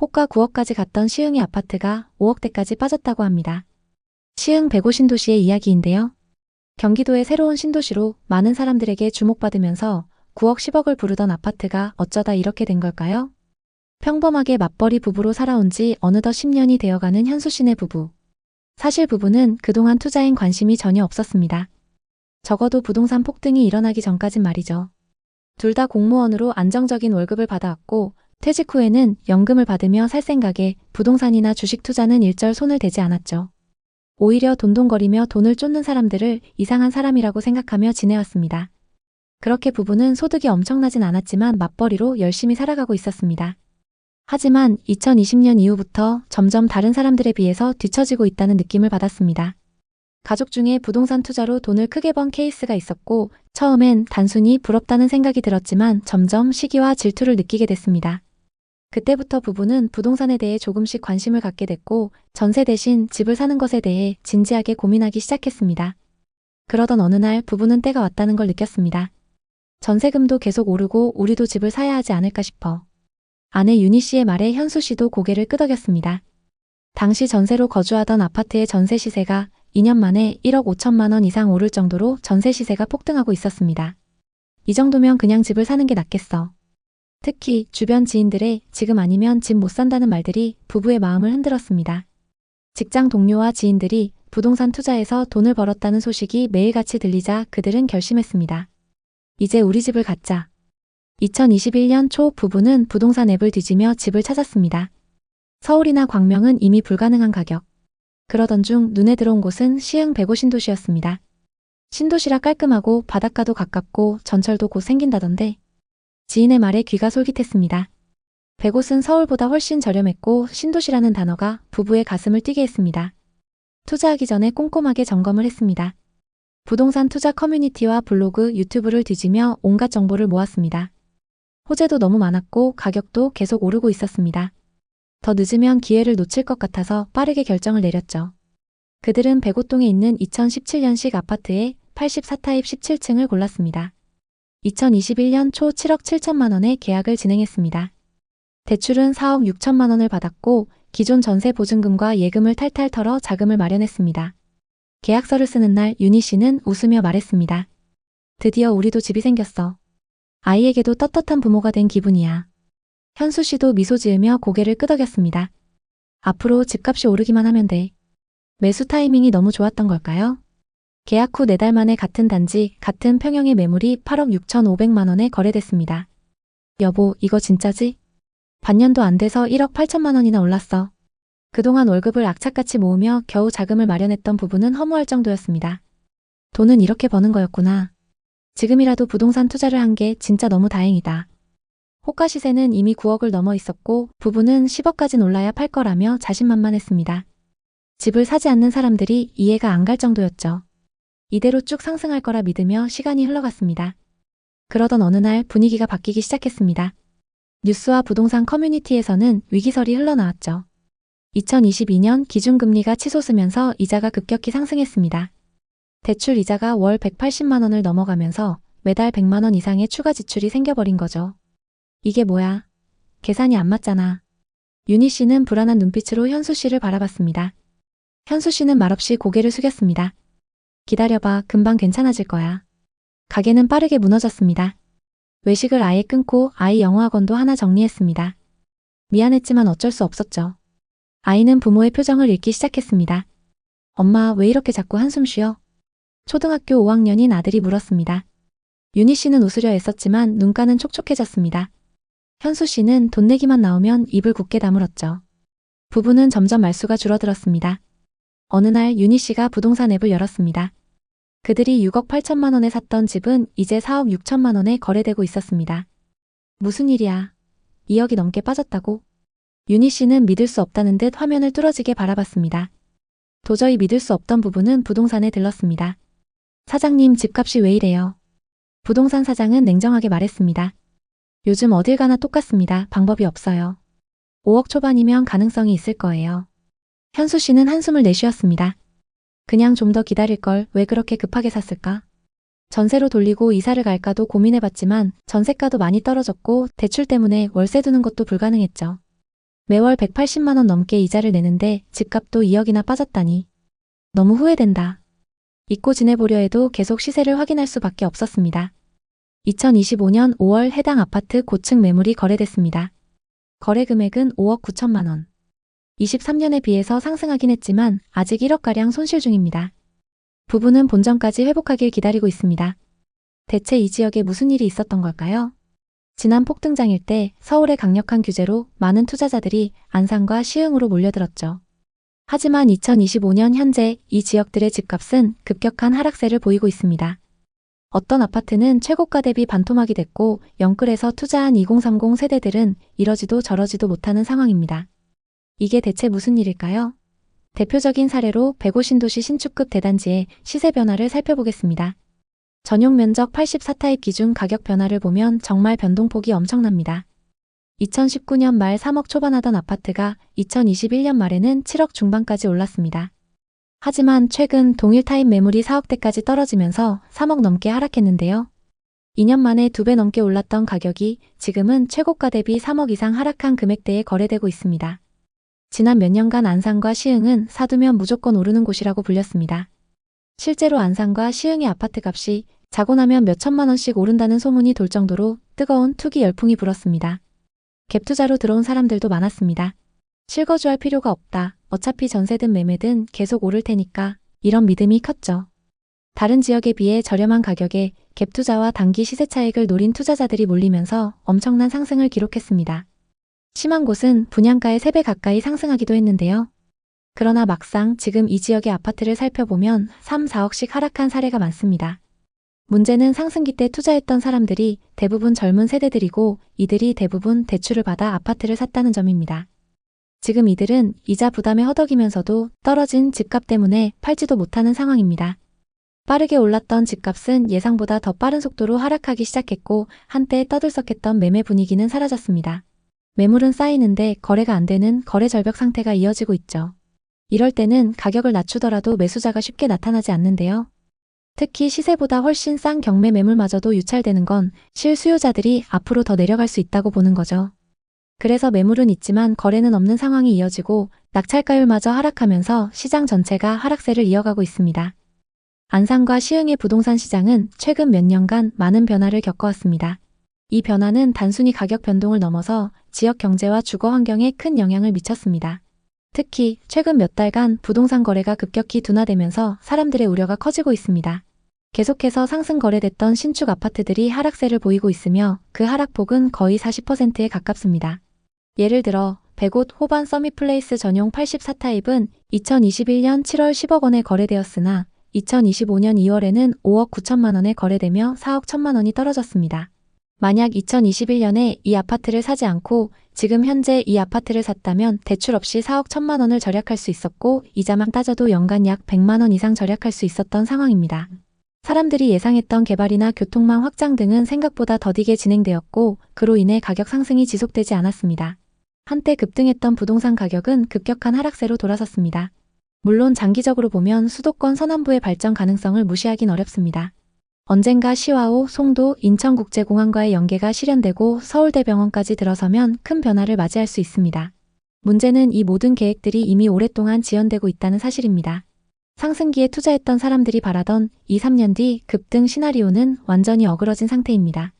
호가 9억까지 갔던 시흥의 아파트가 5억대까지 빠졌다고 합니다. 시흥 105 신도시의 이야기인데요. 경기도의 새로운 신도시로 많은 사람들에게 주목받으면서 9억 10억을 부르던 아파트가 어쩌다 이렇게 된 걸까요? 평범하게 맞벌이 부부로 살아온 지 어느덧 10년이 되어가는 현수씨네 부부. 사실 부부는 그동안 투자엔 관심이 전혀 없었습니다. 적어도 부동산 폭등이 일어나기 전까진 말이죠. 둘 다 공무원으로 안정적인 월급을 받아왔고 퇴직 후에는 연금을 받으며 살 생각에 부동산이나 주식 투자는 일절 손을 대지 않았죠. 오히려 돈돈거리며 돈을 쫓는 사람들을 이상한 사람이라고 생각하며 지내왔습니다. 그렇게 부부는 소득이 엄청나진 않았지만 맞벌이로 열심히 살아가고 있었습니다. 하지만 2020년 이후부터 점점 다른 사람들에 비해서 뒤처지고 있다는 느낌을 받았습니다. 가족 중에 부동산 투자로 돈을 크게 번 케이스가 있었고 처음엔 단순히 부럽다는 생각이 들었지만 점점 시기와 질투를 느끼게 됐습니다. 그때부터 부부는 부동산에 대해 조금씩 관심을 갖게 됐고 전세 대신 집을 사는 것에 대해 진지하게 고민하기 시작했습니다. 그러던 어느 날 부부는 때가 왔다는 걸 느꼈습니다. 전세금도 계속 오르고 우리도 집을 사야 하지 않을까 싶어. 아내 윤희 씨의 말에 현수 씨도 고개를 끄덕였습니다. 당시 전세로 거주하던 아파트의 전세 시세가 2년 만에 1억 5천만 원 이상 오를 정도로 전세 시세가 폭등하고 있었습니다. 이 정도면 그냥 집을 사는 게 낫겠어. 특히 주변 지인들의 지금 아니면 집 못 산다는 말들이 부부의 마음을 흔들었습니다. 직장 동료와 지인들이 부동산 투자에서 돈을 벌었다는 소식이 매일같이 들리자 그들은 결심했습니다. 이제 우리 집을 갖자. 2021년 초 부부는 부동산 앱을 뒤지며 집을 찾았습니다. 서울이나 광명은 이미 불가능한 가격. 그러던 중 눈에 들어온 곳은 시흥 105 신도시였습니다. 신도시라 깔끔하고 바닷가도 가깝고 전철도 곧 생긴다던데 지인의 말에 귀가 솔깃했습니다. 105은 서울보다 훨씬 저렴했고 신도시라는 단어가 부부의 가슴을 뛰게 했습니다. 투자하기 전에 꼼꼼하게 점검을 했습니다. 부동산 투자 커뮤니티와 블로그, 유튜브를 뒤지며 온갖 정보를 모았습니다. 호재도 너무 많았고 가격도 계속 오르고 있었습니다. 더 늦으면 기회를 놓칠 것 같아서 빠르게 결정을 내렸죠. 그들은 105동에 있는 2017년식 아파트의 84타입 17층을 골랐습니다. 2021년 초 7억 7천만 원에 계약을 진행했습니다. 대출은 4억 6천만 원을 받았고 기존 전세 보증금과 예금을 탈탈 털어 자금을 마련했습니다. 계약서를 쓰는 날 윤희 씨는 웃으며 말했습니다. 드디어 우리도 집이 생겼어. 아이에게도 떳떳한 부모가 된 기분이야. 현수 씨도 미소 지으며 고개를 끄덕였습니다. 앞으로 집값이 오르기만 하면 돼. 매수 타이밍이 너무 좋았던 걸까요? 계약 후 4달 만에 같은 단지, 같은 평형의 매물이 8억 6,500만 원에 거래됐습니다. 여보, 이거 진짜지? 반년도 안 돼서 1억 8천만 원이나 올랐어. 그동안 월급을 악착같이 모으며 겨우 자금을 마련했던 부부는 허무할 정도였습니다. 돈은 이렇게 버는 거였구나. 지금이라도 부동산 투자를 한 게 진짜 너무 다행이다. 호가 시세는 이미 9억을 넘어 있었고 부부는 10억까지 올라야 팔 거라며 자신만만했습니다. 집을 사지 않는 사람들이 이해가 안 갈 정도였죠. 이대로 쭉 상승할 거라 믿으며 시간이 흘러갔습니다. 그러던 어느 날 분위기가 바뀌기 시작했습니다. 뉴스와 부동산 커뮤니티에서는 위기설이 흘러나왔죠. 2022년 기준금리가 치솟으면서 이자가 급격히 상승했습니다. 대출 이자가 월 180만 원을 넘어가면서 매달 100만 원 이상의 추가 지출이 생겨버린 거죠. 이게 뭐야? 계산이 안 맞잖아. 윤희 씨는 불안한 눈빛으로 현수 씨를 바라봤습니다. 현수 씨는 말없이 고개를 숙였습니다. 기다려봐, 금방 괜찮아질 거야. 가게는 빠르게 무너졌습니다. 외식을 아예 끊고 아이 영어학원도 하나 정리했습니다. 미안했지만 어쩔 수 없었죠. 아이는 부모의 표정을 읽기 시작했습니다. 엄마, 왜 이렇게 자꾸 한숨 쉬어? 초등학교 5학년인 아들이 물었습니다. 윤희 씨는 웃으려 애썼지만 눈가는 촉촉해졌습니다. 현수 씨는 돈 내기만 나오면 입을 굳게 다물었죠. 부부는 점점 말수가 줄어들었습니다. 어느 날 윤희 씨가 부동산 앱을 열었습니다. 그들이 6억 8천만 원에 샀던 집은 이제 4억 6천만 원에 거래되고 있었습니다. 무슨 일이야? 2억이 넘게 빠졌다고? 윤희 씨는 믿을 수 없다는 듯 화면을 뚫어지게 바라봤습니다. 도저히 믿을 수 없던 부부는 부동산에 들렀습니다. 사장님, 집값이 왜 이래요? 부동산 사장은 냉정하게 말했습니다. 요즘 어딜 가나 똑같습니다. 방법이 없어요. 5억 초반이면 가능성이 있을 거예요. 현수 씨는 한숨을 내쉬었습니다. 그냥 좀 더 기다릴 걸 왜 그렇게 급하게 샀을까? 전세로 돌리고 이사를 갈까도 고민해봤지만 전세가도 많이 떨어졌고 대출 때문에 월세 두는 것도 불가능했죠. 매월 180만 원 넘게 이자를 내는데 집값도 2억이나 빠졌다니. 너무 후회된다. 잊고 지내보려 해도 계속 시세를 확인할 수밖에 없었습니다. 2025년 5월 해당 아파트 고층 매물이 거래됐습니다. 거래 금액은 5억 9천만 원. 23년에 비해서 상승하긴 했지만 아직 1억가량 손실 중입니다. 부부는 본전까지 회복하길 기다리고 있습니다. 대체 이 지역에 무슨 일이 있었던 걸까요? 지난 폭등장일 때 서울의 강력한 규제로 많은 투자자들이 안산과 시흥으로 몰려들었죠. 하지만 2025년 현재 이 지역들의 집값은 급격한 하락세를 보이고 있습니다. 어떤 아파트는 최고가 대비 반토막이 됐고 영끌에서 투자한 2030 세대들은 이러지도 저러지도 못하는 상황입니다. 이게 대체 무슨 일일까요? 대표적인 사례로 105신도시 신축급 대단지의 시세 변화를 살펴보겠습니다. 전용 면적 84타입 기준 가격 변화를 보면 정말 변동폭이 엄청납니다. 2019년 말 3억 초반하던 아파트가 2021년 말에는 7억 중반까지 올랐습니다. 하지만 최근 동일 타입 매물이 4억대까지 떨어지면서 3억 넘게 하락했는데요. 2년 만에 2배 넘게 올랐던 가격이 지금은 최고가 대비 3억 이상 하락한 금액대에 거래되고 있습니다. 지난 몇 년간 안산과 시흥은 사두면 무조건 오르는 곳이라고 불렸습니다. 실제로 안산과 시흥의 아파트 값이 자고 나면 몇 천만 원씩 오른다는 소문이 돌 정도로 뜨거운 투기 열풍이 불었습니다. 갭 투자로 들어온 사람들도 많았습니다. 실거주할 필요가 없다. 어차피 전세든 매매든 계속 오를 테니까 이런 믿음이 컸죠. 다른 지역에 비해 저렴한 가격에 갭 투자와 단기 시세 차익을 노린 투자자들이 몰리면서 엄청난 상승을 기록했습니다. 심한 곳은 분양가의 3배 가까이 상승하기도 했는데요. 그러나 막상 지금 이 지역의 아파트를 살펴보면 3, 4억씩 하락한 사례가 많습니다. 문제는 상승기 때 투자했던 사람들이 대부분 젊은 세대들이고 이들이 대부분 대출을 받아 아파트를 샀다는 점입니다. 지금 이들은 이자 부담에 허덕이면서도 떨어진 집값 때문에 팔지도 못하는 상황입니다. 빠르게 올랐던 집값은 예상보다 더 빠른 속도로 하락하기 시작했고 한때 떠들썩했던 매매 분위기는 사라졌습니다. 매물은 쌓이는데 거래가 안 되는 거래 절벽 상태가 이어지고 있죠. 이럴 때는 가격을 낮추더라도 매수자가 쉽게 나타나지 않는데요. 특히 시세보다 훨씬 싼 경매 매물마저도 유찰되는 건 실수요자들이 앞으로 더 내려갈 수 있다고 보는 거죠. 그래서 매물은 있지만 거래는 없는 상황이 이어지고 낙찰가율마저 하락하면서 시장 전체가 하락세를 이어가고 있습니다. 안산과 시흥의 부동산 시장은 최근 몇 년간 많은 변화를 겪어왔습니다. 이 변화는 단순히 가격 변동을 넘어서 지역 경제와 주거 환경에 큰 영향을 미쳤습니다. 특히 최근 몇 달간 부동산 거래가 급격히 둔화되면서 사람들의 우려가 커지고 있습니다. 계속해서 상승 거래됐던 신축 아파트들이 하락세를 보이고 있으며 그 하락폭은 거의 40%에 가깝습니다. 예를 들어 100옷 호반 서밋플레이스 전용 84타입은 2021년 7월 10억 원에 거래되었으나 2025년 2월에는 5억 9천만 원에 거래되며 4억 1천만 원이 떨어졌습니다. 만약 2021년에 이 아파트를 사지 않고 지금 현재 이 아파트를 샀다면 대출 없이 4억 1천만 원을 절약할 수 있었고 이자만 따져도 연간 약 100만 원 이상 절약할 수 있었던 상황입니다. 사람들이 예상했던 개발이나 교통망 확장 등은 생각보다 더디게 진행되었고 그로 인해 가격 상승이 지속되지 않았습니다. 한때 급등했던 부동산 가격은 급격한 하락세로 돌아섰습니다. 물론 장기적으로 보면 수도권 서남부의 발전 가능성을 무시하긴 어렵습니다. 언젠가 시와오, 송도, 인천국제공항과의 연계가 실현되고 서울대병원까지 들어서면 큰 변화를 맞이할 수 있습니다. 문제는 이 모든 계획들이 이미 오랫동안 지연되고 있다는 사실입니다. 상승기에 투자했던 사람들이 바라던 2, 3년 뒤 급등 시나리오는 완전히 어그러진 상태입니다.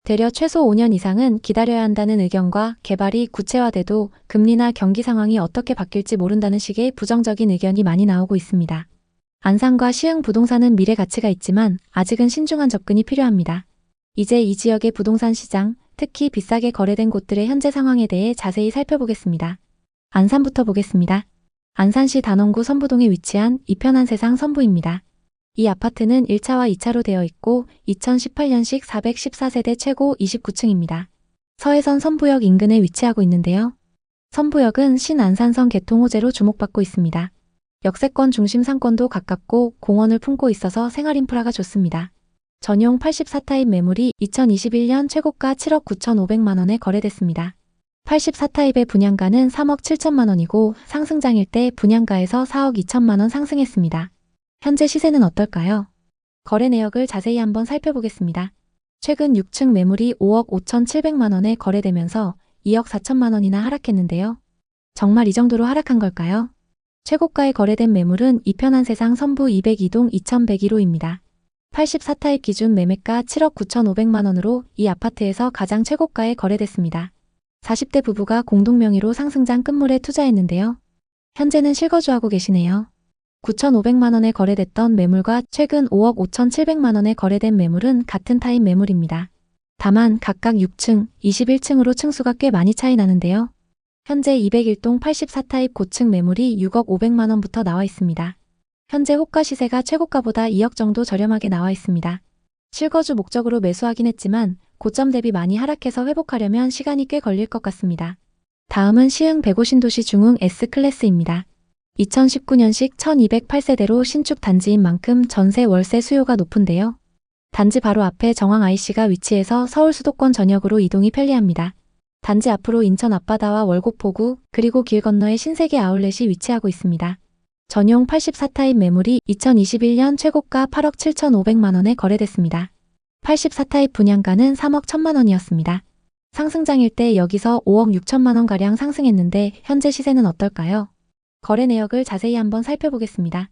되려 최소 5년 이상은 기다려야 한다는 의견과 개발이 구체화돼도 금리나 경기 상황이 어떻게 바뀔지 모른다는 식의 부정적인 의견이 많이 나오고 있습니다. 안산과 시흥 부동산은 미래 가치가 있지만 아직은 신중한 접근이 필요합니다. 이제 이 지역의 부동산 시장, 특히 비싸게 거래된 곳들의 현재 상황에 대해 자세히 살펴보겠습니다. 안산부터 보겠습니다. 안산시 단원구 선부동에 위치한 이편한 세상 선부입니다. 이 아파트는 1차와 2차로 되어 있고 2018년식 414세대 최고 29층입니다. 서해선 선부역 인근에 위치하고 있는데요. 선부역은 신안산선 개통 호재로 주목받고 있습니다. 역세권 중심 상권도 가깝고 공원을 품고 있어서 생활 인프라가 좋습니다. 전용 84타입 매물이 2021년 최고가 7억 9,500만 원에 거래됐습니다. 84타입의 분양가는 3억 7천만 원이고 상승장일 때 분양가에서 4억 2천만 원 상승했습니다. 현재 시세는 어떨까요? 거래 내역을 자세히 한번 살펴보겠습니다. 최근 6층 매물이 5억 5,700만 원에 거래되면서 2억 4천만 원이나 하락했는데요. 정말 이 정도로 하락한 걸까요? 최고가에 거래된 매물은 이편한 세상 선부 202동 2101호입니다. 84타입 기준 매매가 7억 9,500만 원으로 이 아파트에서 가장 최고가에 거래됐습니다. 40대 부부가 공동명의로 상승장 끝물에 투자했는데요. 현재는 실거주하고 계시네요. 9,500만 원에 거래됐던 매물과 최근 5억 5,700만 원에 거래된 매물은 같은 타입 매물입니다. 다만 각각 6층, 21층으로 층수가 꽤 많이 차이 나는데요. 현재 201동 84타입 고층 매물이 6억 500만 원부터 나와 있습니다. 현재 호가 시세가 최고가보다 2억 정도 저렴하게 나와 있습니다. 실거주 목적으로 매수하긴 했지만 고점 대비 많이 하락해서 회복하려면 시간이 꽤 걸릴 것 같습니다. 다음은 시흥 105신도시 중흥 S클래스입니다. 2019년식 1208세대로 신축 단지인 만큼 전세 월세 수요가 높은데요. 단지 바로 앞에 정황 IC가 위치해서 서울 수도권 전역으로 이동이 편리합니다. 단지 앞으로 인천 앞바다와 월곡포구 그리고 길 건너에 신세계 아울렛이 위치하고 있습니다. 전용 84타입 매물이 2021년 최고가 8억 7,500만 원에 거래됐습니다. 84타입 분양가는 3억 1천만 원이었습니다. 상승장일 때 여기서 5억 6천만 원가량 상승했는데 현재 시세는 어떨까요? 거래 내역을 자세히 한번 살펴보겠습니다.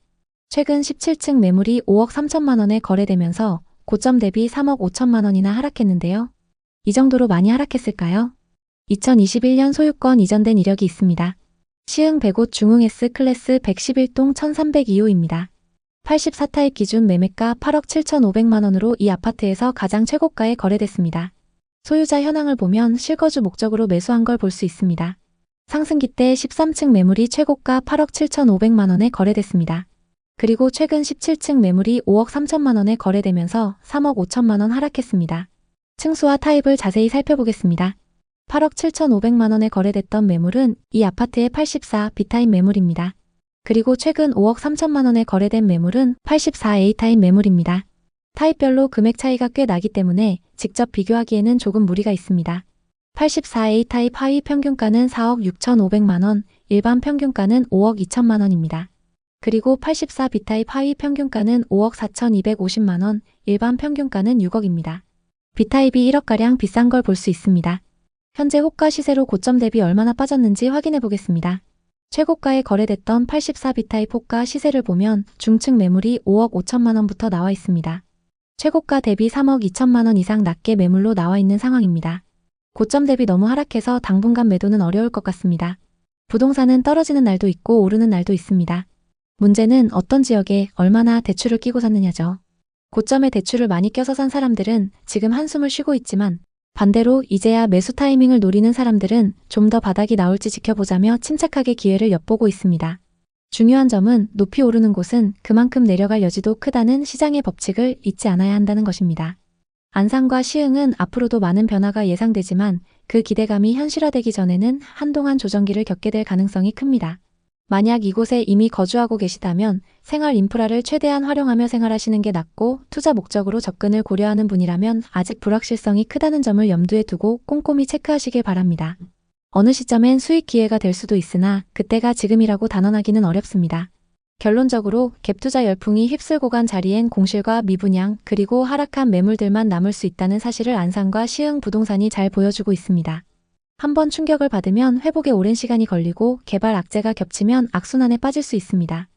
최근 17층 매물이 5억 3천만 원에 거래되면서 고점 대비 3억 5천만 원이나 하락했는데요. 이 정도로 많이 하락했을까요? 2021년 소유권 이전된 이력이 있습니다. 시흥 105 중흥 S클래스 111동 1302호입니다. 84타입 기준 매매가 8억 7,500만 원으로 이 아파트에서 가장 최고가에 거래됐습니다. 소유자 현황을 보면 실거주 목적으로 매수한 걸 볼 수 있습니다. 상승기 때 13층 매물이 최고가 8억 7,500만 원에 거래됐습니다. 그리고 최근 17층 매물이 5억 3천만 원에 거래되면서 3억 5천만 원 하락했습니다. 층수와 타입을 자세히 살펴보겠습니다. 8억 7,500만 원에 거래됐던 매물은 이 아파트의 84 B타입 매물입니다. 그리고 최근 5억 3천만 원에 거래된 매물은 84 A타입 매물입니다. 타입별로 금액 차이가 꽤 나기 때문에 직접 비교하기에는 조금 무리가 있습니다. 84 A타입 하위 평균가는 4억 6,500만 원, 일반 평균가는 5억 2천만 원입니다. 그리고 84 B타입 하위 평균가는 5억 4,250만 원, 일반 평균가는 6억입니다. B타입이 1억가량 비싼 걸 볼 수 있습니다. 현재 호가 시세로 고점 대비 얼마나 빠졌는지 확인해 보겠습니다. 최고가에 거래됐던 84 B타입 호가 시세를 보면 중층 매물이 5억 5천만 원부터 나와 있습니다. 최고가 대비 3억 2천만 원 이상 낮게 매물로 나와 있는 상황입니다. 고점 대비 너무 하락해서 당분간 매도는 어려울 것 같습니다. 부동산은 떨어지는 날도 있고 오르는 날도 있습니다. 문제는 어떤 지역에 얼마나 대출을 끼고 샀느냐죠. 고점에 대출을 많이 껴서 산 사람들은 지금 한숨을 쉬고 있지만 반대로 이제야 매수 타이밍을 노리는 사람들은 좀 더 바닥이 나올지 지켜보자며 침착하게 기회를 엿보고 있습니다. 중요한 점은 높이 오르는 곳은 그만큼 내려갈 여지도 크다는 시장의 법칙을 잊지 않아야 한다는 것입니다. 안산과 시흥은 앞으로도 많은 변화가 예상되지만 그 기대감이 현실화되기 전에는 한동안 조정기를 겪게 될 가능성이 큽니다. 만약 이곳에 이미 거주하고 계시다면 생활 인프라를 최대한 활용하며 생활하시는 게 낫고 투자 목적으로 접근을 고려하는 분이라면 아직 불확실성이 크다는 점을 염두에 두고 꼼꼼히 체크하시길 바랍니다. 어느 시점엔 수익 기회가 될 수도 있으나 그때가 지금이라고 단언하기는 어렵습니다. 결론적으로 갭투자 열풍이 휩쓸고 간 자리엔 공실과 미분양 그리고 하락한 매물들만 남을 수 있다는 사실을 안산과 시흥 부동산이 잘 보여주고 있습니다. 한번 충격을 받으면 회복에 오랜 시간이 걸리고 개발 악재가 겹치면 악순환에 빠질 수 있습니다.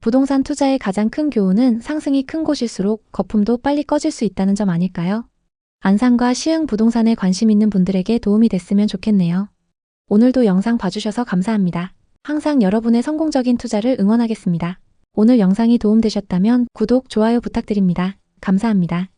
부동산 투자의 가장 큰 교훈은 상승이 큰 곳일수록 거품도 빨리 꺼질 수 있다는 점 아닐까요? 안산과 시흥 부동산에 관심 있는 분들에게 도움이 됐으면 좋겠네요. 오늘도 영상 봐주셔서 감사합니다. 항상 여러분의 성공적인 투자를 응원하겠습니다. 오늘 영상이 도움되셨다면 구독, 좋아요 부탁드립니다. 감사합니다.